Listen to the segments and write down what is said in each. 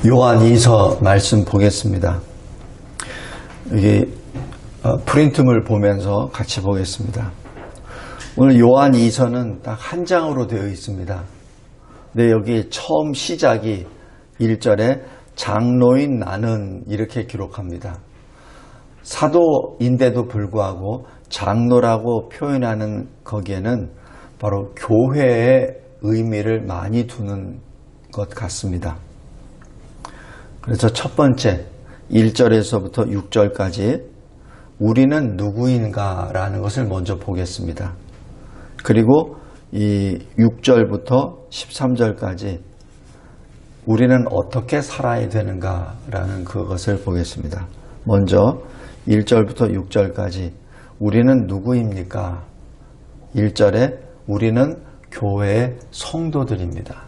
요한 2서 말씀 보겠습니다. 여기 프린트물 보면서 같이 보겠습니다. 오늘 요한 2서는 딱 한 장으로 되어 있습니다. 근데 여기 처음 시작이 1절에 장로인 나는 이렇게 기록합니다. 사도인데도 불구하고 장로라고 표현하는 거기에는 바로 교회의 의미를 많이 두는 것 같습니다. 그래서 첫 번째 1절에서부터 6절까지 우리는 누구인가 라는 것을 먼저 보겠습니다. 그리고 이 6절부터 13절까지 우리는 어떻게 살아야 되는가 라는 그것을 보겠습니다. 먼저 1절부터 6절까지 우리는 누구입니까? 1절에 우리는 교회의 성도들입니다.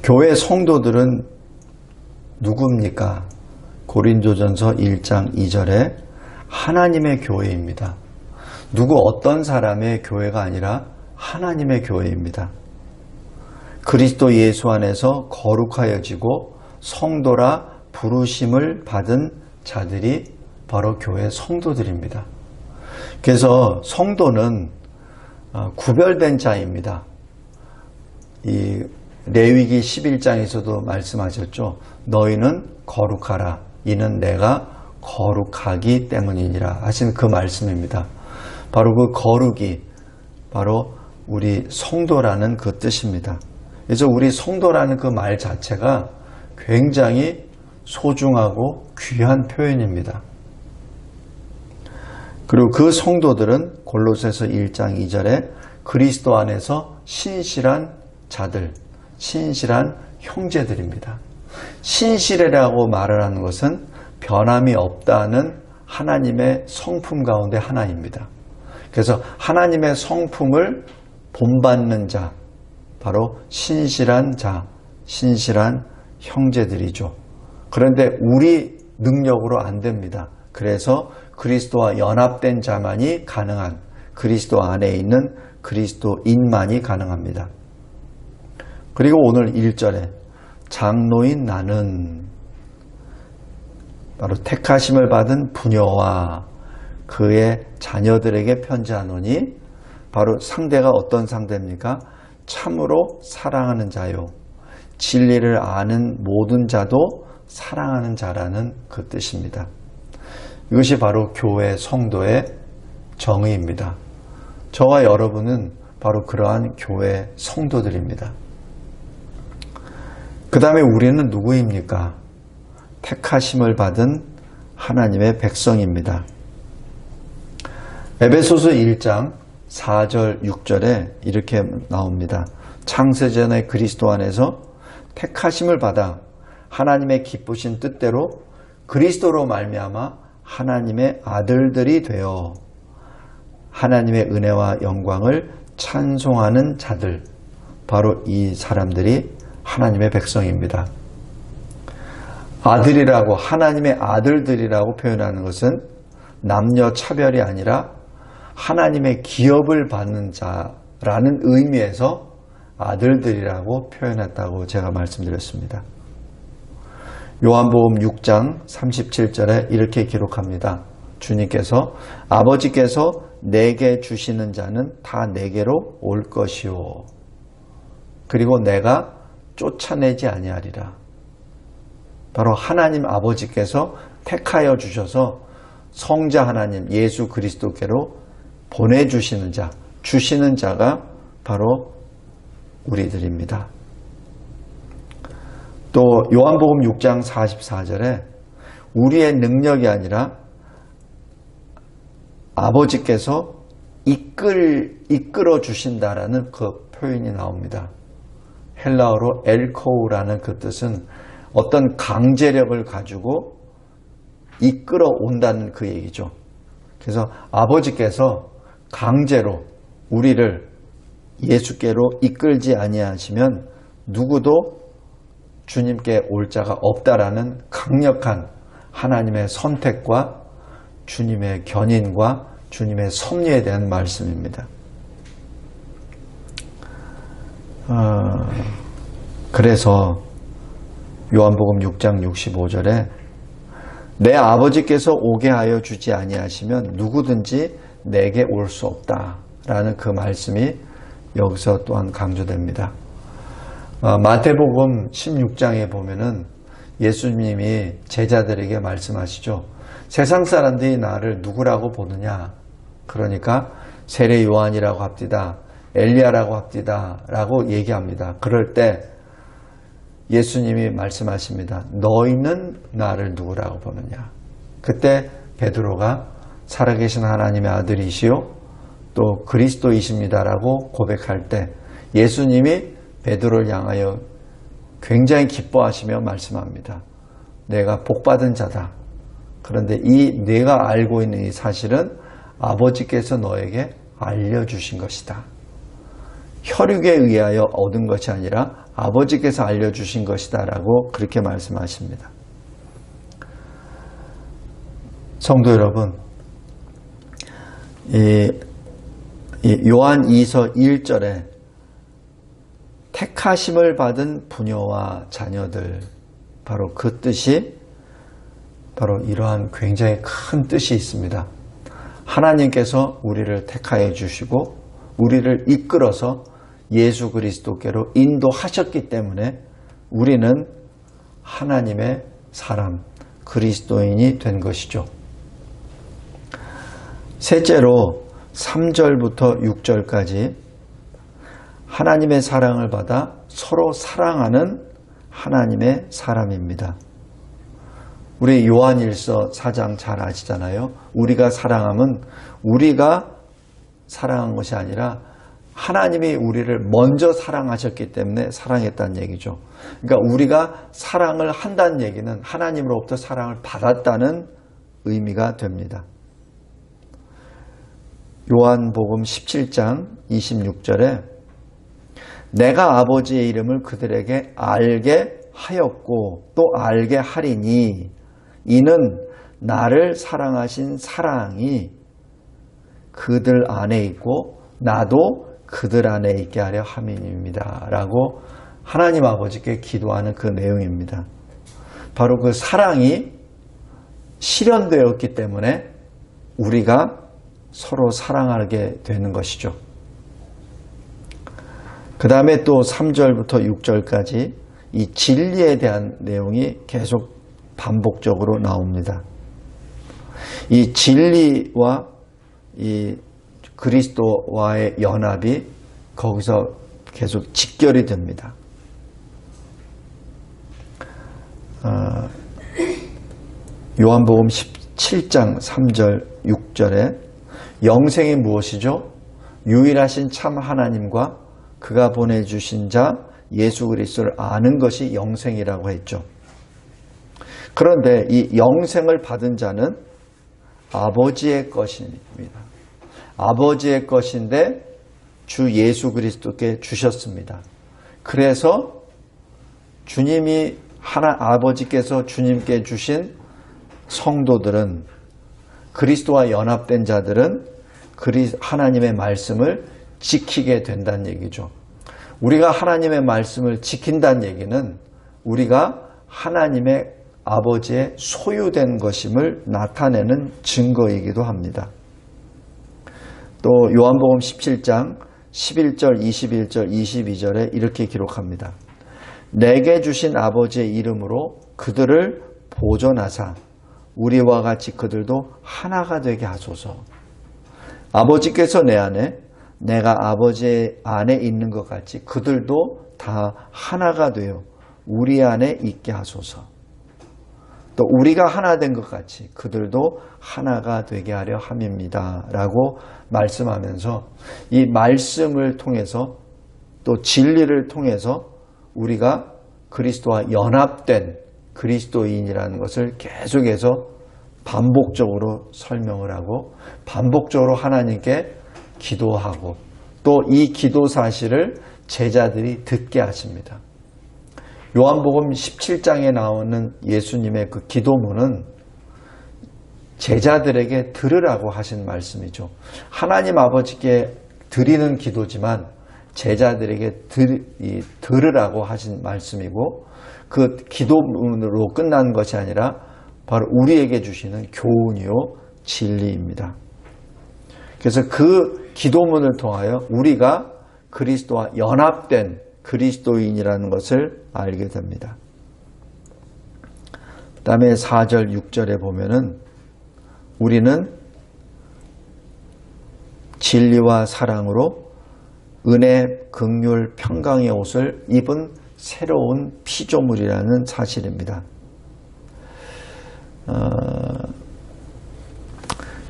교회 성도들은 누구입니까? 고린도전서 1장 2절에 하나님의 교회입니다. 누구 어떤 사람의 교회가 아니라 하나님의 교회입니다. 그리스도 예수 안에서 거룩하여지고 성도라 부르심을 받은 자들이 바로 교회 성도들입니다. 그래서 성도는 구별된 자입니다. 이 레위기 11장에서도 말씀하셨죠. 너희는 거룩하라. 이는 내가 거룩하기 때문이니라 하신 그 말씀입니다. 바로 그 거룩이 바로 우리 성도라는 그 뜻입니다. 그래서 우리 성도라는 그 말 자체가 굉장히 소중하고 귀한 표현입니다. 그리고 그 성도들은 골로새서 1장 2절에 그리스도 안에서 신실한 자들, 신실한 형제들입니다. 신실이라고 말을 하는 것은 변함이 없다는 하나님의 성품 가운데 하나입니다. 그래서 하나님의 성품을 본받는 자, 바로 신실한 자, 신실한 형제들이죠. 그런데 우리 능력으로 안 됩니다. 그래서 그리스도와 연합된 자만이 가능한, 그리스도 안에 있는 그리스도인만이 가능합니다. 그리고 오늘 1절에 장로인 나는 바로 택하심을 받은 부녀와 그의 자녀들에게 편지하노니 바로 상대가 어떤 상대입니까? 참으로 사랑하는 자요. 진리를 아는 모든 자도 사랑하는 자라는 그 뜻입니다. 이것이 바로 교회 성도의 정의입니다. 저와 여러분은 바로 그러한 교회 성도들입니다. 그 다음에 우리는 누구입니까? 택하심을 받은 하나님의 백성입니다. 에베소서 1장 4절 6절에 이렇게 나옵니다. 창세전에 그리스도 안에서 택하심을 받아 하나님의 기쁘신 뜻대로 그리스도로 말미암아 하나님의 아들들이 되어 하나님의 은혜와 영광을 찬송하는 자들, 바로 이 사람들이 하나님의 백성입니다. 아들이라고, 하나님의 아들들이라고 표현하는 것은 남녀 차별이 아니라 하나님의 기업을 받는 자라는 의미에서 아들들이라고 표현했다고 제가 말씀드렸습니다. 요한복음 6장 37절에 이렇게 기록합니다. 주님께서 아버지께서 내게 주시는 자는 다 내게로 올 것이요. 그리고 내가 쫓아내지 아니하리라. 바로 하나님 아버지께서 택하여 주셔서 성자 하나님 예수 그리스도께로 보내주시는 자, 주시는 자가 바로 우리들입니다. 또 요한복음 6장 44절에 우리의 능력이 아니라 아버지께서 이끌어 주신다라는 그 표현이 나옵니다. 헬라어로 엘코우라는 그 뜻은 어떤 강제력을 가지고 이끌어 온다는 그 얘기죠. 그래서 아버지께서 강제로 우리를 예수께로 이끌지 아니하시면 누구도 주님께 올 자가 없다라는 강력한 하나님의 선택과 주님의 견인과 주님의 섭리에 대한 말씀입니다. 그래서 요한복음 6장 65절에 내 아버지께서 오게 하여 주지 아니하시면 누구든지 내게 올 수 없다라는 그 말씀이 여기서 또한 강조됩니다. 마태복음 16장에 보면은 예수님이 제자들에게 말씀하시죠. 세상 사람들이 나를 누구라고 보느냐? 그러니까 세례 요한이라고 합디다. 엘리야라고 합디다. 라고 얘기합니다. 그럴 때 예수님이 말씀하십니다. 너희는 나를 누구라고 보느냐? 그때 베드로가 살아계신 하나님의 아들이시요 또 그리스도이십니다라고 고백할 때 예수님이 베드로를 향하여 굉장히 기뻐하시며 말씀합니다. 내가 복받은 자다. 그런데 이 내가 알고 있는 이 사실은 아버지께서 너에게 알려주신 것이다. 혈육에 의하여 얻은 것이 아니라 아버지께서 알려주신 것이다 라고 그렇게 말씀하십니다. 성도 여러분, 요한 2서 1절에 택하심을 받은 부녀와 자녀들, 바로 그 뜻이 바로 이러한 굉장히 큰 뜻이 있습니다. 하나님께서 우리를 택하여 주시고 우리를 이끌어서 예수 그리스도께로 인도하셨기 때문에 우리는 하나님의 사람, 그리스도인이 된 것이죠. 셋째로 3절부터 6절까지 하나님의 사랑을 받아 서로 사랑하는 하나님의 사람입니다. 우리 요한일서 4장 잘 아시잖아요. 우리가 사랑함은 우리가 사랑한 것이 아니라 하나님이 우리를 먼저 사랑하셨기 때문에 사랑했다는 얘기죠. 그러니까 우리가 사랑을 한다는 얘기는 하나님으로부터 사랑을 받았다는 의미가 됩니다. 요한복음 17장 26절에 내가 아버지의 이름을 그들에게 알게 하였고 또 알게 하리니 이는 나를 사랑하신 사랑이 그들 안에 있고 나도 그들 안에 있게 하려 함이니이다 라고 하나님 아버지께 기도하는 그 내용입니다. 바로 그 사랑이 실현되었기 때문에 우리가 서로 사랑하게 되는 것이죠. 그 다음에 또 3절부터 6절까지 이 진리에 대한 내용이 계속 반복적으로 나옵니다. 이 진리와 이 그리스도와의 연합이 거기서 계속 직결이 됩니다. 요한복음 17장 3절 6절에 영생이 무엇이죠? 유일하신 참 하나님과 그가 보내주신 자 예수 그리스도를 아는 것이 영생이라고 했죠. 그런데 이 영생을 받은 자는 아버지의 것입니다. 아버지의 것인데 주 예수 그리스도께 주셨습니다. 그래서 주님이 아버지께서 주님께 주신 성도들은 그리스도와 연합된 자들은 하나님의 말씀을 지키게 된다는 얘기죠. 우리가 하나님의 말씀을 지킨다는 얘기는 우리가 하나님의 아버지의 소유된 것임을 나타내는 증거이기도 합니다. 또 요한복음 17장 11절, 21절, 22절에 이렇게 기록합니다. 내게 주신 아버지의 이름으로 그들을 보존하사 우리와 같이 그들도 하나가 되게 하소서. 아버지께서 내 안에 내가 아버지 안에 있는 것 같이 그들도 다 하나가 되어 우리 안에 있게 하소서. 또 우리가 하나 된 것 같이 그들도 하나가 되게 하려 함입니다. 라고 말씀하면서 이 말씀을 통해서 또 진리를 통해서 우리가 그리스도와 연합된 그리스도인이라는 것을 계속해서 반복적으로 설명을 하고 반복적으로 하나님께 기도하고 또 이 기도 사실을 제자들이 듣게 하십니다. 요한복음 17장에 나오는 예수님의 그 기도문은 제자들에게 들으라고 하신 말씀이죠. 하나님 아버지께 드리는 기도지만 제자들에게 들으라고 하신 말씀이고, 그 기도문으로 끝난 것이 아니라 바로 우리에게 주시는 교훈이요 진리입니다. 그래서 그 기도문을 통하여 우리가 그리스도와 연합된 그리스도인이라는 것을 알게 됩니다. 그 다음에 4절 6절에 보면은 우리는 진리와 사랑으로 은혜, 긍휼, 평강의 옷을 입은 새로운 피조물이라는 사실입니다.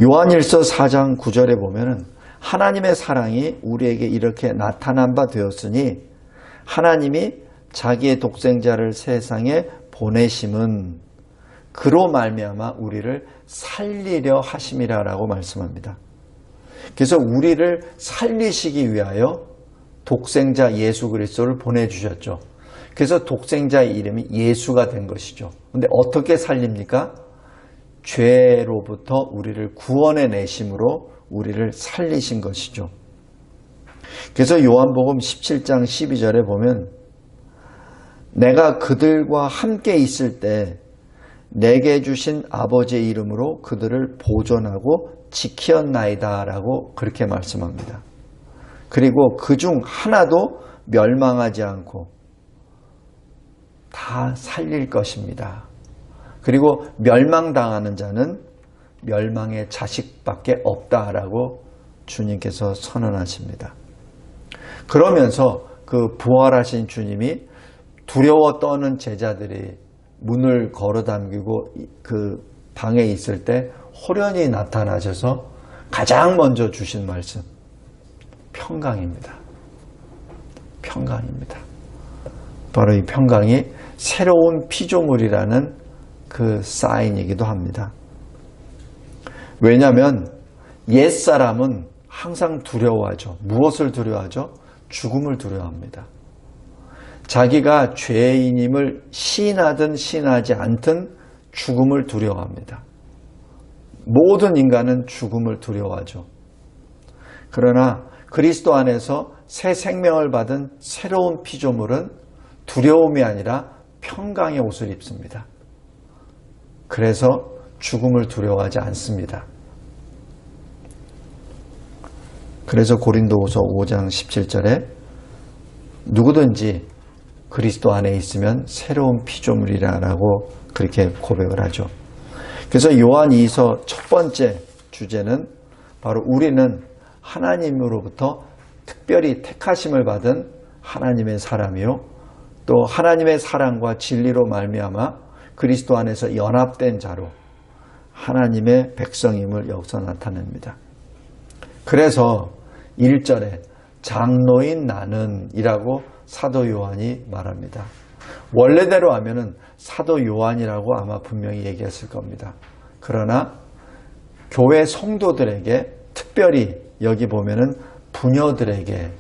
요한일서 4장 9절에 보면은 하나님의 사랑이 우리에게 이렇게 나타난 바 되었으니 하나님이 자기의 독생자를 세상에 보내심은 그로 말미암아 우리를 살리려 하심이라라고 말씀합니다. 그래서 우리를 살리시기 위하여 독생자 예수 그리스도를 보내주셨죠. 그래서 독생자의 이름이 예수가 된 것이죠. 그런데 어떻게 살립니까? 죄로부터 우리를 구원해 내심으로 우리를 살리신 것이죠. 그래서 요한복음 17장 12절에 보면 내가 그들과 함께 있을 때 내게 주신 아버지의 이름으로 그들을 보존하고 지키었나이다 라고 그렇게 말씀합니다. 그리고 그중 하나도 멸망하지 않고 다 살릴 것입니다. 그리고 멸망당하는 자는 멸망의 자식밖에 없다라고 주님께서 선언하십니다. 그러면서 그 부활하신 주님이 두려워 떠는 제자들이 문을 걸어 잠기고 그 방에 있을 때 호련히 나타나셔서 가장 먼저 주신 말씀, 평강입니다. 평강입니다. 바로 이 평강이 새로운 피조물이라는 그 사인이기도 합니다. 왜냐하면 옛사람은 항상 두려워하죠. 무엇을 두려워하죠? 죽음을 두려워합니다. 자기가 죄인임을 시인하든 시인하지 않든 죽음을 두려워합니다. 모든 인간은 죽음을 두려워하죠. 그러나 그리스도 안에서 새 생명을 받은 새로운 피조물은 두려움이 아니라 평강의 옷을 입습니다. 그래서 죽음을 두려워하지 않습니다. 그래서 고린도후서 5장 17절에 누구든지 그리스도 안에 있으면 새로운 피조물이라고 그렇게 고백을 하죠. 그래서 요한 2서 첫 번째 주제는 바로 우리는 하나님으로부터 특별히 택하심을 받은 하나님의 사람이요, 또 하나님의 사랑과 진리로 말미암아 그리스도 안에서 연합된 자로 하나님의 백성임을 여기서 나타냅니다. 그래서 1절에 장로인 나는 이라고 사도 요한이 말합니다. 원래대로 하면은 사도 요한이라고 아마 분명히 얘기했을 겁니다. 그러나 교회 성도들에게, 특별히 여기 보면은 부녀들에게,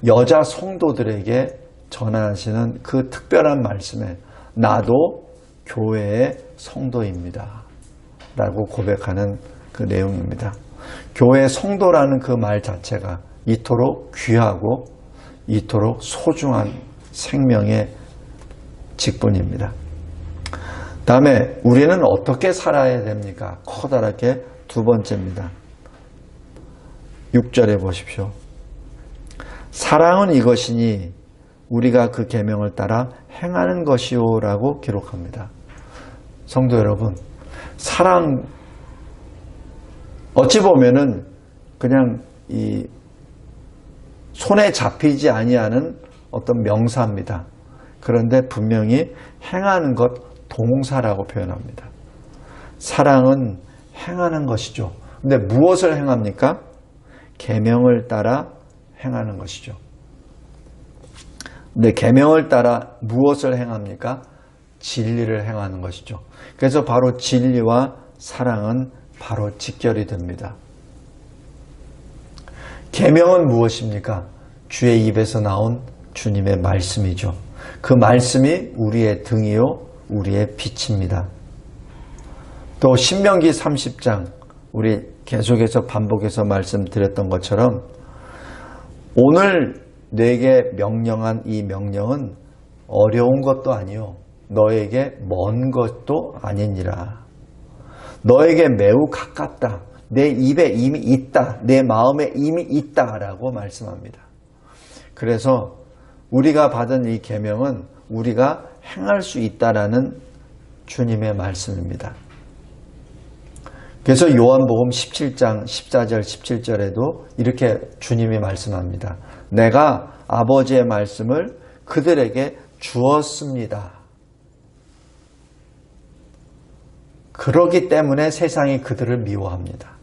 여자 성도들에게 전하시는 그 특별한 말씀에 나도 교회의 성도입니다 라고 고백하는 그 내용입니다. 교회 성도라는 그 말 자체가 이토록 귀하고 이토록 소중한 생명의 직분입니다. 다음에 우리는 어떻게 살아야 됩니까? 커다랗게 두 번째입니다. 6절에 보십시오. 사랑은 이것이니 우리가 그 계명을 따라 행하는 것이요 라고 기록합니다. 성도 여러분, 사랑 어찌 보면은 그냥 이 손에 잡히지 아니하는 어떤 명사입니다. 그런데 분명히 행하는 것 동사라고 표현합니다. 사랑은 행하는 것이죠. 근데 무엇을 행합니까? 계명을 따라 행하는 것이죠. 근데 계명을 따라 무엇을 행합니까? 진리를 행하는 것이죠. 그래서 바로 진리와 사랑은 바로 직결이 됩니다. 계명은 무엇입니까? 주의 입에서 나온 주님의 말씀이죠. 그 말씀이 우리의 등이요 우리의 빛입니다. 또 신명기 30장 우리 계속해서 반복해서 말씀드렸던 것처럼 오늘 내게 명령한 이 명령은 어려운 것도 아니요 너에게 먼 것도 아니니라. 너에게 매우 가깝다. 내 입에 이미 있다. 내 마음에 이미 있다라고 말씀합니다. 그래서 우리가 받은 이 계명은 우리가 행할 수 있다라는 주님의 말씀입니다. 그래서 요한복음 17장 14절 17절에도 이렇게 주님이 말씀합니다. 내가 아버지의 말씀을 그들에게 주었습니다. 그러기 때문에 세상이 그들을 미워합니다.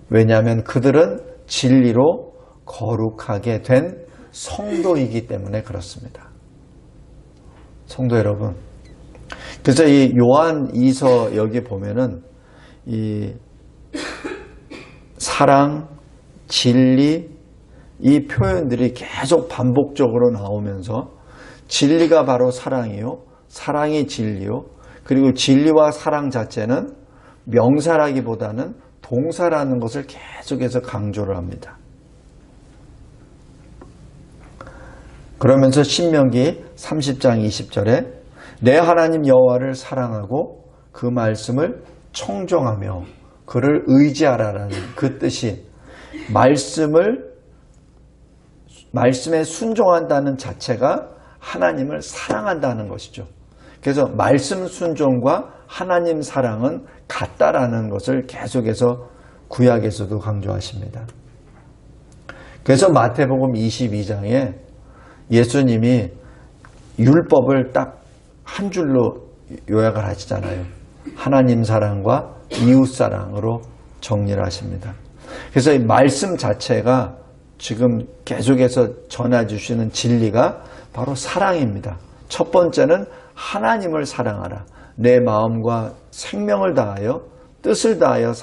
왜냐하면 그들은 진리로 거룩하게 된 성도이기 때문에 그렇습니다. 성도 여러분, 그래서 이 요한 2서 여기 보면은 이 사랑, 진리 이 표현들이 계속 반복적으로 나오면서 진리가 바로 사랑이요, 사랑이 진리요, 그리고 진리와 사랑 자체는 명사라기보다는 동사라는 것을 계속해서 강조를 합니다. 그러면서 신명기 30장 20절에 내 하나님 여호와를 사랑하고 그 말씀을 청종하며 그를 의지하라라는 그 뜻이 말씀에 순종한다는 자체가 하나님을 사랑한다는 것이죠. 그래서 말씀 순종과 하나님 사랑은 같다라는 것을 계속해서 구약에서도 강조하십니다. 그래서 마태복음 22장에 예수님이 율법을 딱 한 줄로 요약을 하시잖아요. 하나님 사랑과 이웃 사랑으로 정리를 하십니다. 그래서 이 말씀 자체가 지금 계속해서 전해주시는 진리가 바로 사랑입니다. 첫 번째는 하나님을 사랑하라. 내 마음과 생명을 다하여 뜻을 다하여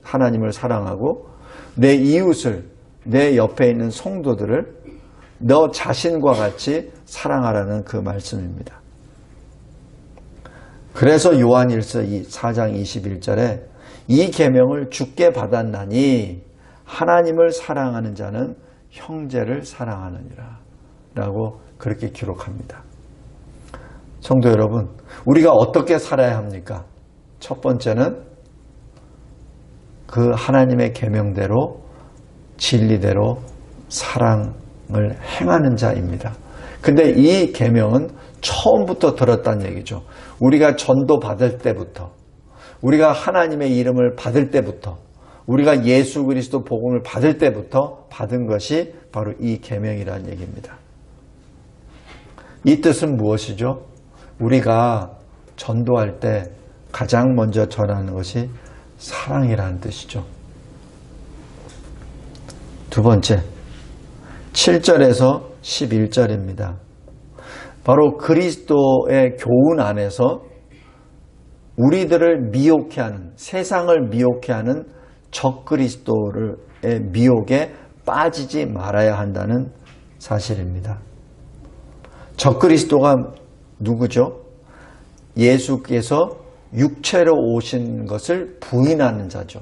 하나님을 사랑하고 내 이웃을, 내 옆에 있는 성도들을 너 자신과 같이 사랑하라는 그 말씀입니다. 그래서 요한일서 4장 21절에 이 계명을 주께 받았나니 하나님을 사랑하는 자는 형제를 사랑하느니라 라고 그렇게 기록합니다. 성도 여러분, 우리가 어떻게 살아야 합니까? 첫 번째는 그 하나님의 계명대로 진리대로 사랑을 행하는 자입니다. 근데 이 계명은 처음부터 들었다는 얘기죠. 우리가 전도 받을 때부터, 우리가 하나님의 이름을 받을 때부터, 우리가 예수 그리스도 복음을 받을 때부터 받은 것이 바로 이 계명이라는 얘기입니다. 이 뜻은 무엇이죠? 우리가 전도할 때 가장 먼저 전하는 것이 사랑이라는 뜻이죠. 두 번째, 7절에서 11절입니다. 바로 그리스도의 교훈 안에서 우리들을 미혹해 하는, 세상을 미혹해 하는 적그리스도의 미혹에 빠지지 말아야 한다는 사실입니다. 적그리스도가 누구죠? 예수께서 육체로 오신 것을 부인하는 자죠.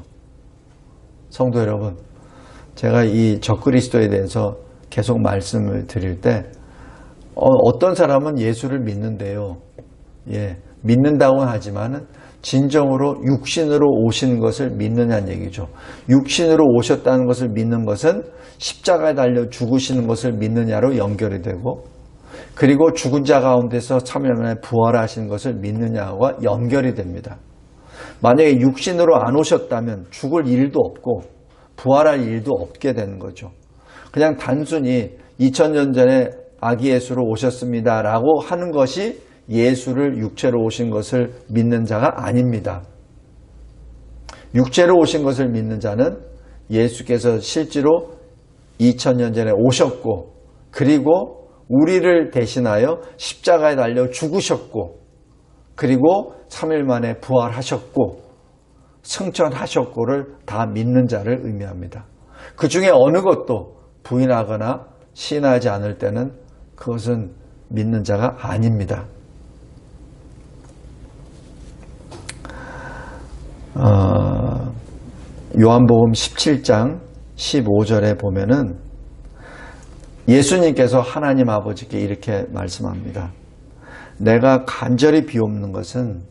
성도 여러분, 제가 이 적그리스도에 대해서 계속 말씀을 드릴 때 어떤 사람은 예수를 믿는데요. 믿는다고는 하지만 진정으로 육신으로 오신 것을 믿느냐는 얘기죠. 육신으로 오셨다는 것을 믿는 것은 십자가에 달려 죽으시는 것을 믿느냐로 연결이 되고, 그리고 죽은 자 가운데서 3일 만에 부활하신 것을 믿느냐와 연결이 됩니다. 만약에 육신으로 안 오셨다면 죽을 일도 없고 부활할 일도 없게 되는 거죠. 그냥 단순히 2000년 전에 아기 예수로 오셨습니다 라고 하는 것이 예수를 육체로 오신 것을 믿는 자가 아닙니다. 육체로 오신 것을 믿는 자는 예수께서 실제로 2000년 전에 오셨고, 그리고 우리를 대신하여 십자가에 달려 죽으셨고, 그리고 3일 만에 부활하셨고 승천하셨고를 다 믿는 자를 의미합니다. 그 중에 어느 것도 부인하거나 시인하지 않을 때는 그것은 믿는 자가 아닙니다. 요한복음 17장 15절에 보면은 예수님께서 하나님 아버지께 이렇게 말씀합니다. 내가 간절히 비옵는 것은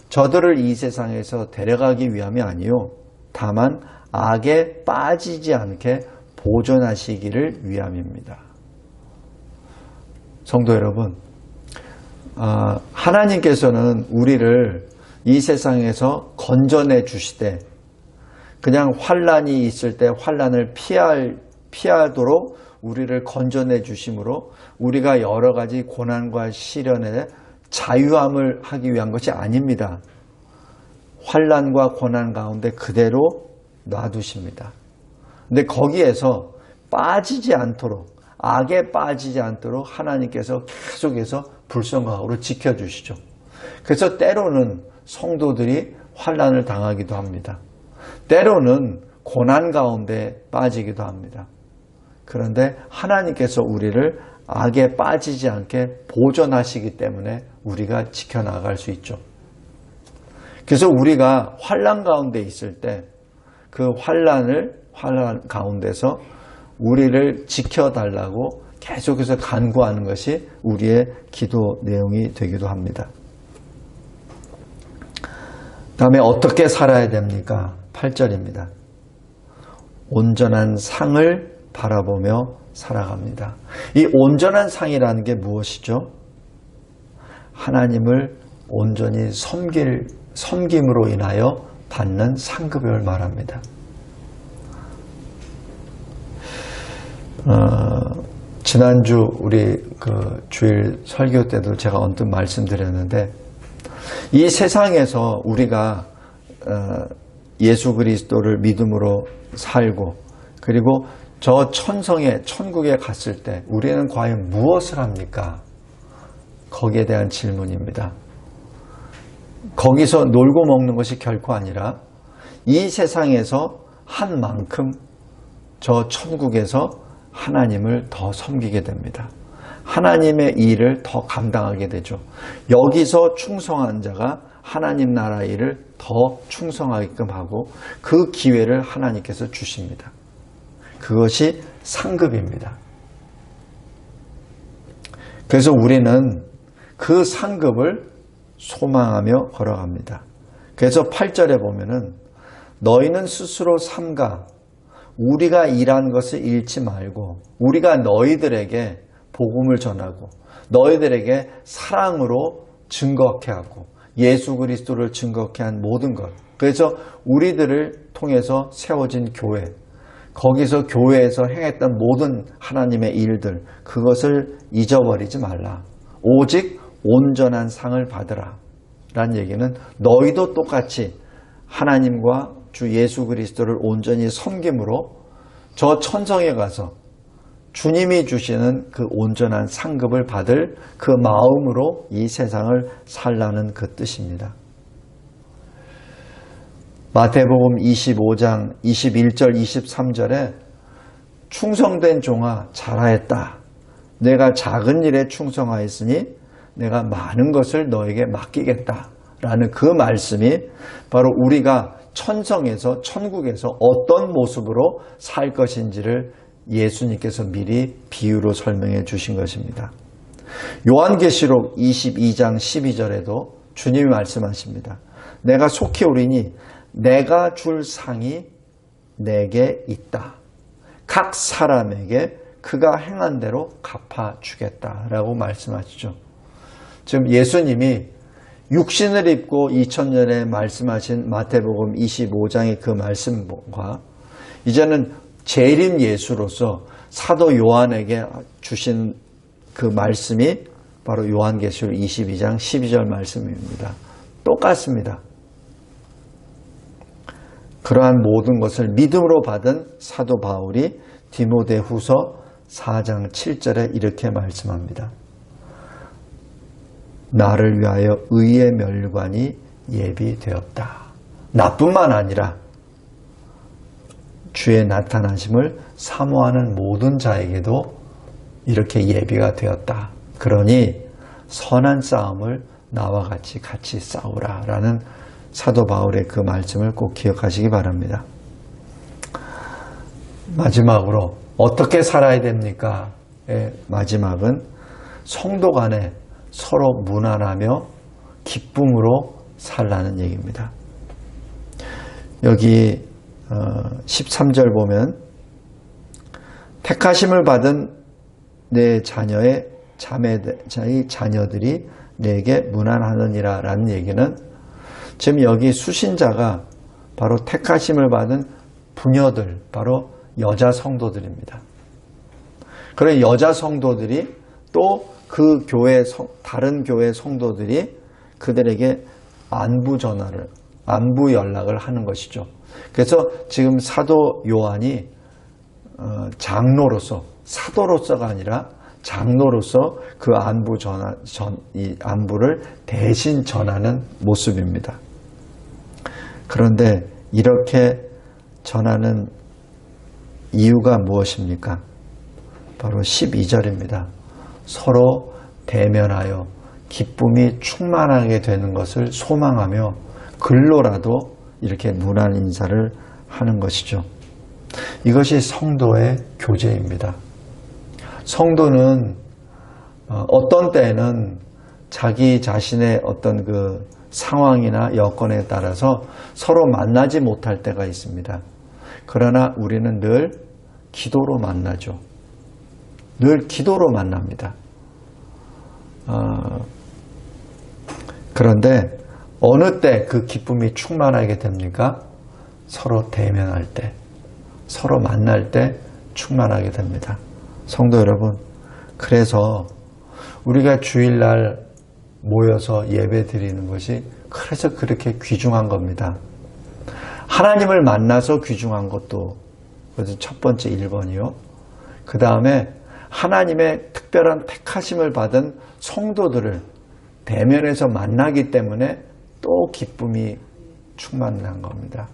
저들을 이 세상에서 데려가기 위함이 아니요 다만 악에 빠지지 않게 보존하시기를 위함입니다. 성도 여러분, 하나님께서는 우리를 이 세상에서 건져내 주시되 그냥 환난이 있을 때 환난을 피하도록 우리를 건져내 주심으로 우리가 여러 가지 고난과 시련에 자유함을 하기 위한 것이 아닙니다. 환난과 고난 가운데 그대로 놔두십니다. 근데 거기에서 빠지지 않도록, 악에 빠지지 않도록 하나님께서 계속해서 불성각으로 지켜주시죠. 그래서 때로는 성도들이 환난을 당하기도 합니다. 때로는 고난 가운데 빠지기도 합니다. 그런데 하나님께서 우리를 악에 빠지지 않게 보존하시기 때문에 우리가 지켜나갈 수 있죠. 그래서 우리가 환난 가운데 있을 때 그 환난 가운데서 우리를 지켜달라고 계속해서 간구하는 것이 우리의 기도 내용이 되기도 합니다. 다음에 어떻게 살아야 됩니까? 8절입니다. 온전한 상을 바라보며 살아갑니다. 이 온전한 상이라는 게 무엇이죠? 하나님을 온전히 섬김으로 인하여 받는 상급을 말합니다. 지난주 우리 주일 설교 때도 제가 언뜻 말씀드렸는데 이 세상에서 우리가 예수 그리스도를 믿음으로 살고 그리고 저 천국에 갔을 때 우리는 과연 무엇을 합니까? 거기에 대한 질문입니다. 거기서 놀고 먹는 것이 결코 아니라 이 세상에서 한 만큼 저 천국에서 하나님을 더 섬기게 됩니다. 하나님의 일을 더 감당하게 되죠. 여기서 충성한 자가 하나님 나라 일을 더 충성하게끔 하고 그 기회를 하나님께서 주십니다. 그것이 상급입니다. 그래서 우리는 그 상급을 소망하며 걸어갑니다. 그래서 8절에 보면은 너희는 스스로 삼가 우리가 일한 것을 잃지 말고 우리가 너희들에게 복음을 전하고 너희들에게 사랑으로 증거케 하고 예수 그리스도를 증거케 한 모든 것. 그래서 우리들을 통해서 세워진 교회, 거기서 교회에서 행했던 모든 하나님의 일들, 그것을 잊어버리지 말라. 오직 온전한 상을 받으라. 라는 얘기는 너희도 똑같이 하나님과 주 예수 그리스도를 온전히 섬김으로 저 천성에 가서 주님이 주시는 그 온전한 상급을 받을 그 마음으로 이 세상을 살라는 그 뜻입니다. 마태복음 25장 21절 23절에 충성된 종아 잘하였다. 내가 작은 일에 충성하였으니 내가 많은 것을 너에게 맡기겠다. 라는 그 말씀이 바로 우리가 천성에서 천국에서 어떤 모습으로 살 것인지를 예수님께서 미리 비유로 설명해 주신 것입니다. 요한계시록 22장 12절에도 주님이 말씀하십니다. 내가 속히 오리니 내가 줄 상이 내게 있다. 각 사람에게 그가 행한 대로 갚아주겠다라고 말씀하시죠. 지금 예수님이 육신을 입고 2000년에 말씀하신 마태복음 25장의 그 말씀과 이제는 재림 예수로서 사도 요한에게 주신 그 말씀이 바로 요한계시록 22장 12절 말씀입니다. 똑같습니다. 그러한 모든 것을 믿음으로 받은 사도 바울이 디모데후서 4장 7절에 이렇게 말씀합니다. 나를 위하여 의의 멸관이 예비되었다. 나뿐만 아니라 주의 나타나심을 사모하는 모든 자에게도 이렇게 예비가 되었다. 그러니 선한 싸움을 나와 같이 싸우라 라는 사도 바울의 그 말씀을 꼭 기억하시기 바랍니다. 마지막으로 어떻게 살아야 됩니까? 마지막은 성도 간에 서로 무난하며 기쁨으로 살라는 얘기입니다. 여기 13절 보면 택하심을 받은 내 자녀의 자녀들이 내게 무난하느니라 라는 얘기는 지금 여기 수신자가 바로 택하심을 받은 부녀들, 바로 여자 성도들입니다. 그런 여자 성도들이 또 그 교회, 다른 교회 성도들이 그들에게 안부 연락을 하는 것이죠. 그래서 지금 사도 요한이 장로로서, 사도로서가 아니라 장로로서 그 이 안부를 대신 전하는 모습입니다. 그런데 이렇게 전하는 이유가 무엇입니까? 바로 12절입니다. 서로 대면하여 기쁨이 충만하게 되는 것을 소망하며 글로라도 이렇게 무난 인사를 하는 것이죠. 이것이 성도의 교제입니다. 성도는 어떤 때에는 자기 자신의 어떤 그 상황이나 여건에 따라서 서로 만나지 못할 때가 있습니다. 그러나 우리는 늘 기도로 만나죠. 늘 기도로 만납니다. 그런데 어느 때 그 기쁨이 충만하게 됩니까? 서로 대면할 때, 서로 만날 때 충만하게 됩니다. 성도 여러분, 그래서 우리가 주일날 모여서 예배 드리는 것이 그래서 그렇게 귀중한 겁니다. 하나님을 만나서 귀중한 것도 그것은 첫 번째 1번이요. 그 다음에 하나님의 특별한 택하심을 받은 성도들을 대면에서 만나기 때문에 또 기쁨이 충만한 겁니다.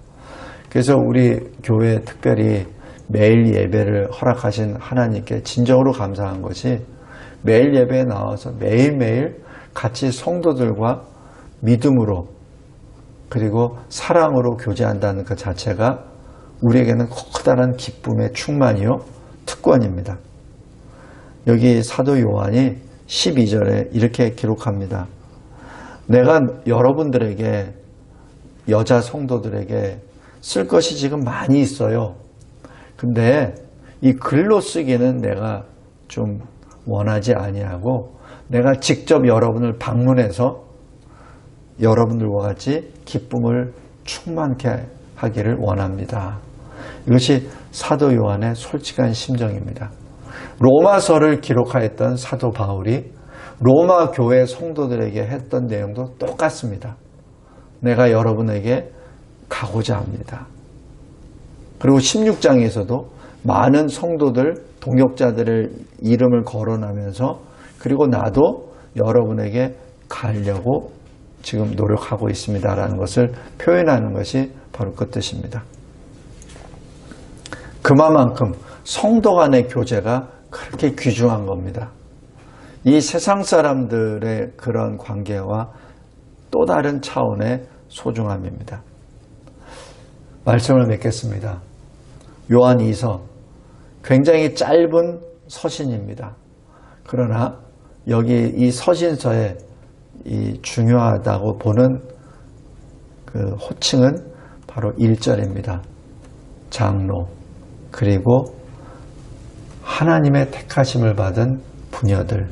그래서 우리 교회에 특별히 매일 예배를 허락하신 하나님께 진정으로 감사한 것이 매일 예배에 나와서 매일매일 같이 성도들과 믿음으로 그리고 사랑으로 교제한다는 그 자체가 우리에게는 커다란 기쁨의 충만이요 특권입니다. 여기 사도 요한이 12절에 이렇게 기록합니다. 내가 여러분들에게, 여자 성도들에게 쓸 것이 지금 많이 있어요. 근데 이 글로 쓰기는 내가 좀 원하지 아니하고 내가 직접 여러분을 방문해서 여러분들과 같이 기쁨을 충만케 하기를 원합니다. 이것이 사도 요한의 솔직한 심정입니다. 로마서를 기록하였던 사도 바울이 로마 교회 성도들에게 했던 내용도 똑같습니다. 내가 여러분에게 가고자 합니다. 그리고 16장에서도 많은 성도들, 동역자들의 이름을 거론하면서 그리고 나도 여러분에게 가려고 지금 노력하고 있습니다라는 것을 표현하는 것이 바로 그 뜻입니다. 그만큼 성도 간의 교제가 그렇게 귀중한 겁니다. 이 세상 사람들의 그런 관계와 또 다른 차원의 소중함입니다. 말씀을 맺겠습니다. 요한 2서 굉장히 짧은 서신입니다. 그러나 여기 이 서신서에 이 중요하다고 보는 그 호칭은 바로 1절입니다. 장로, 그리고 하나님의 택하심을 받은 부녀들,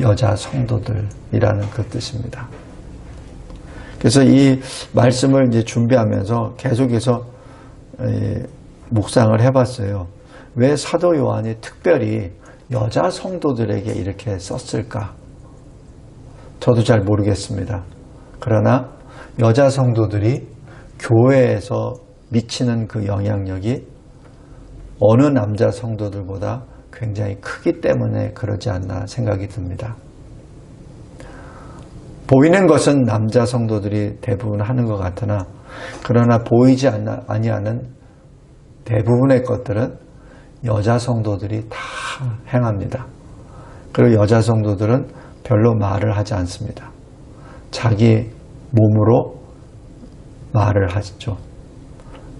여자 성도들이라는 그 뜻입니다. 그래서 이 말씀을 이제 준비하면서 계속해서 묵상을 해봤어요. 왜 사도 요한이 특별히 여자 성도들에게 이렇게 썼을까? 저도 잘 모르겠습니다. 그러나 여자 성도들이 교회에서 미치는 그 영향력이 어느 남자 성도들보다 굉장히 크기 때문에 그러지 않나 생각이 듭니다. 보이는 것은 남자 성도들이 대부분 하는 것 같으나 그러나 보이지 아니하는 대부분의 것들은 여자 성도들이 다 행합니다. 그리고 여자 성도들은 별로 말을 하지 않습니다. 자기 몸으로 말을 하죠.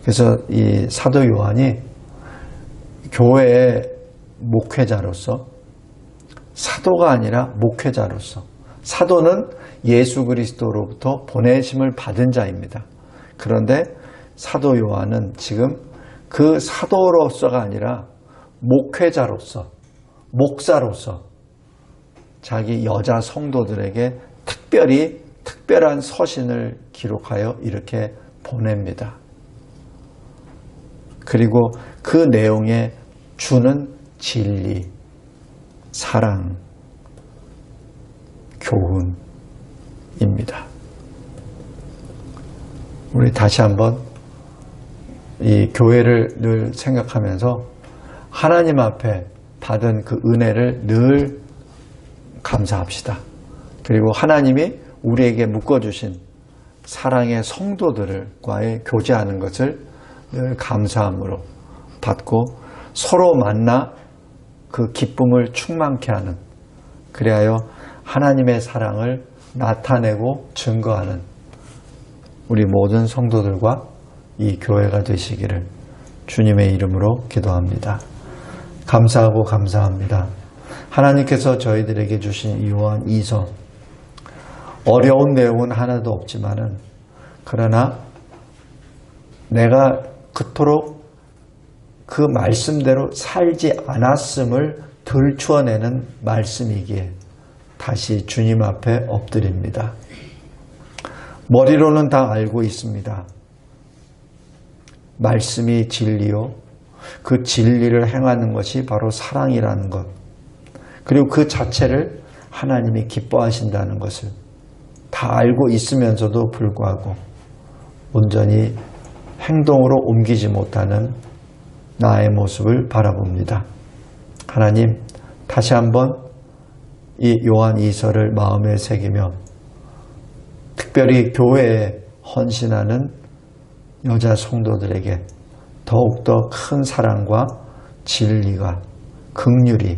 그래서 이 사도 요한이 교회에 목회자로서, 사도가 아니라 목회자로서, 사도는 예수 그리스도로부터 보내심을 받은 자입니다. 그런데 사도 요한은 지금 그 사도로서가 아니라 목회자로서, 목사로서 자기 여자 성도들에게 특별히 특별한 서신을 기록하여 이렇게 보냅니다. 그리고 그 내용에 주는 진리, 사랑, 교훈입니다. 우리 다시 한번 이 교회를 늘 생각하면서 하나님 앞에 받은 그 은혜를 늘 감사합시다. 그리고 하나님이 우리에게 묶어주신 사랑의 성도들과의 교제하는 것을 늘 감사함으로 받고 서로 만나 그 기쁨을 충만케 하는, 그리하여 하나님의 사랑을 나타내고 증거하는 우리 모든 성도들과 이 교회가 되시기를 주님의 이름으로 기도합니다. 감사하고 감사합니다. 하나님께서 저희들에게 주신 이 요한 2서, 어려운 내용은 하나도 없지만은 그러나 내가 그토록 그 말씀대로 살지 않았음을 들추어내는 말씀이기에 다시 주님 앞에 엎드립니다. 머리로는 다 알고 있습니다. 말씀이 진리요, 그 진리를 행하는 것이 바로 사랑이라는 것, 그리고 그 자체를 하나님이 기뻐하신다는 것을 다 알고 있으면서도 불구하고 온전히 행동으로 옮기지 못하는 나의 모습을 바라봅니다. 하나님, 다시 한번 이 요한 2서를 마음에 새기며 특별히 교회에 헌신하는 여자 성도들에게 더욱더 큰 사랑과 진리가, 긍휼이,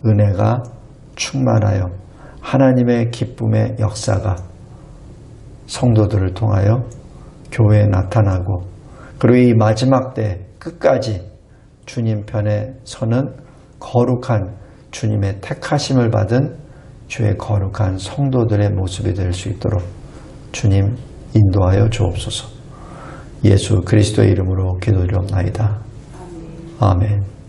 은혜가 충만하여 하나님의 기쁨의 역사가 성도들을 통하여 교회에 나타나고, 그리고 이 마지막 때 끝까지 주님 편에 서는 거룩한 주님의 택하심을 받은 주의 거룩한 성도들의 모습이 될 수 있도록 주님 인도하여 주옵소서. 예수 그리스도의 이름으로 기도드리옵나이다. 아멘.